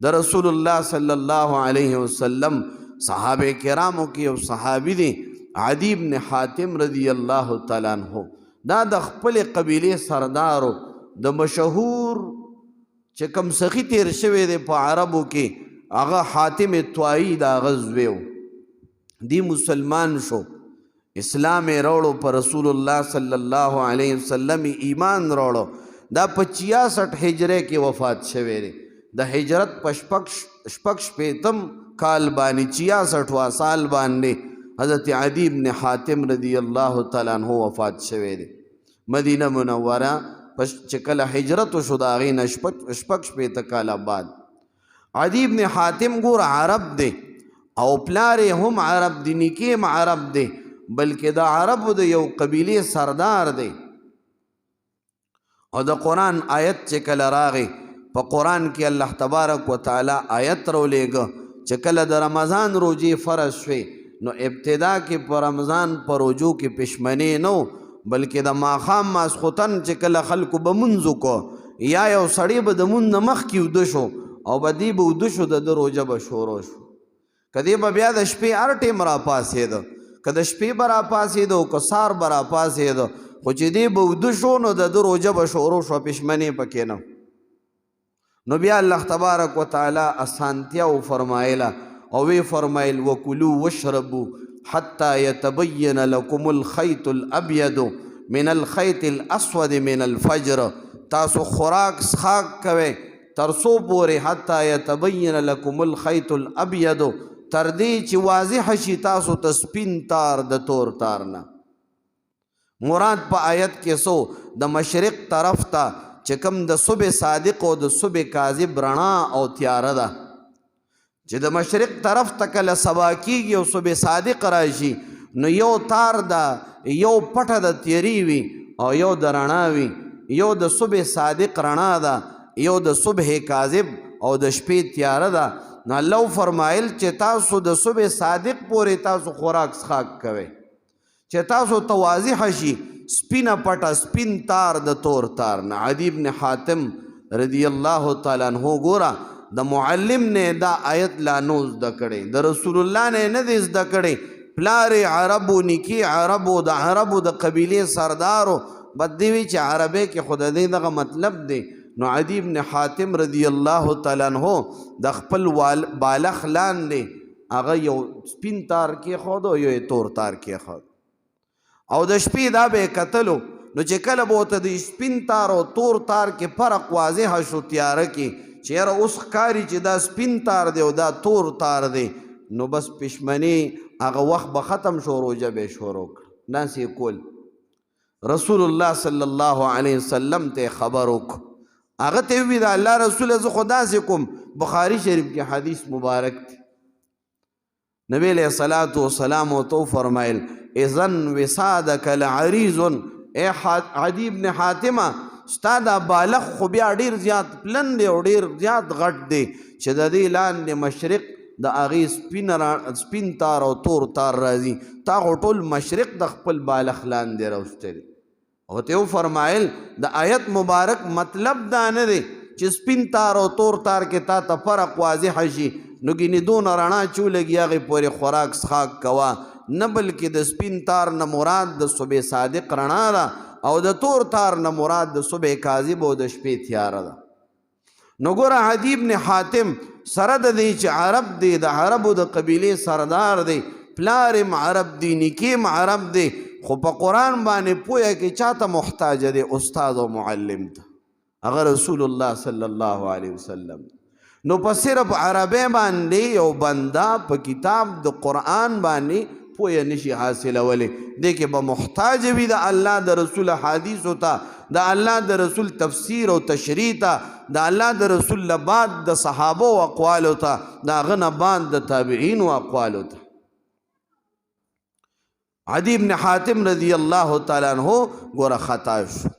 د رسول الله صلی الله علیه وسلم صحابه کرامو کې یو صحابي دی عدی بن حاتم رضی الله تعالی عنہ. دا د خپل قبیله سردارو د مشهور چې کوم سخی تیر شوی دی په عربو کې هغه حاتم طایی دا غزویو. دی مسلمان شو، اسلام راوړو، په رسول الله صلی الله علیه وسلم ایمان راوړو. دا په 66 هجره کې وفات شوی دی. د هجرت په شپږ شپېتم کال باندې 66 سال باندې حضرت عدی بن حاتم رضی الله تعالی عنہ وفات شوی دی. مدینه منوره چې کله هجرت وشو د هغې نه شپږ شپېته کاله بعد. عدی بن حاتم ګور عرب دی او پلار یې هم عرب دی، نیکه هم عرب دی، بلکې د عربو د یو قبیلې سردار دی. او د قرآن آیت چې کله راغی، په قرآن کې الله تبارک وتعالی آیت راولېږه چې کله د رمضان روجې فرض شوې نو ابتدا کې په رمضان په روجو کې پشمنې نه و، بلکې د ماښام ماسخوتن چې کله خلکو به مونځ وکړو یا یو سړی به د مونځ نه مخکې وده شو او به دی به وده شو، د ده روژه به شروع شو. که دی به بیا د شپې هر ټیم راپاڅېده، که د شپې به راپاڅېده او که سهار به راپاڅېده، خو چې دی به وده شو نو د ده روژه به شروع شوه، پشمنې پکې نه. نو بیا الله تبارک وتعالی اسانتیا وفرمایله او وی فرمایل وکلوا واشربوا حتی یتبین لکم الخیط الابید من الخیط الاسود من الفجر. تاسو خوراک څښاک کوئ تر څو پورې حتی یتبین لکم الخیط الابید، تر دې چې واضح شي تاسو ته سپین تار د تور تار نه. مراد په آیت کې سو د مشرق طرف ته چې کوم د صبح صادق او د صبح کاذب رڼا او تیاره ده، چې د مشرق طرف ته کله سبا کېږي او صبح صادق راشي نو یو تار ده، یو پټه د تیری وي او یو د رڼا وي، یو د صبح صادق رڼا ده، یو د صبح کاذب او د شپې تیاره ده. نو الله فرمایل چې تاسو د صبح صادق پورې تاسو خوراک څښاک کوئ، چې تاسو ته واضح شي سپینه پټه سپین تار د تور تار نه. عدی بن حاتم رضی الله تعالی عنہ ګوره د معلم نه دا آیت لا نو زده کړی، د رسول الله نه نه دی زده کړی. پلار عربو، نیکي عربو، د عربو د قبیلې سردارو، بد دی وی چې عربی کې خود دې دغه مطلب دی. نو عدی بن حاتم رضی الله تعالی عنہ د خپل بالغ لاندې هغه یو سپین تار کېښود او یو تور تار کېښود او د شپې دا به یې کتلو. نو چې کله به ورته د سپین تار او تور تار کې فرق واضح شو تیاره کې چې یاره اوس ښکاري چې دا سپین تار دی او دا تور تار دی، نو بس پشمنې هغه وخت به ختم شو، روژه به یې شروع کړه. داسې یې کول. رسول الله صلی الله علیه وسلم ته خبر وکړو، هغه ته وویل د الله رسوله زه خو داسې کوم. بخاري شریف کې حدیث مبارک دی، نبی علیہ الصلاۃ والسلام ورته فرمایل اذن وسادک لعریض، ای عدی بن حاتمه ستا دا بالغ خو بیا ډېر زیات پلن دی او ډېر زیات غټ دی چې د دې لاندې مشرق د هغې سپین تار او تور تار راځي، تا خو ټول مشرق د خپل بالغ لاندې راوستی دی. او ته فرمایل د آیت مبارک مطلب دا نه دی چې سپین تار او تور تار کې تا ته فرق واضح شي نو ګینې دونه رڼا چې ولګي هغې پورې خوراک څښاک کوه، نه بلکې د سپین تار نه مراد د صبح صادق رڼا ده او د تور تار نه مراد د صبح کاذب او د شپې تیاره ده. نو ګوره عدی بن حاتم سره د دې چې عرب دی، د عربو د قبیلې سردار دی، پلار م عرب دی، نیکي م عرب دی، خو په قرآن باندې پوهه کې چاته محتاج دی؟ استاد او معلم ته، هغه رسول الله صلی الله علیه وسلم. نو په صرف عربی باندې یو بنده په کتاب د قرآن باندې پوهه نشي حاصلولی، دې کې به محتاج وي د الله د رسول حدیثو ته، د الله د رسول تفسیر او تشریح ته، د الله د رسول نه بعد د صحابو اقوالو ته، د هغه نه بعد د تابعینو اقوالو ته. عدی بن حاتم رضی الله تعالی عنہ ګوره خطا شو.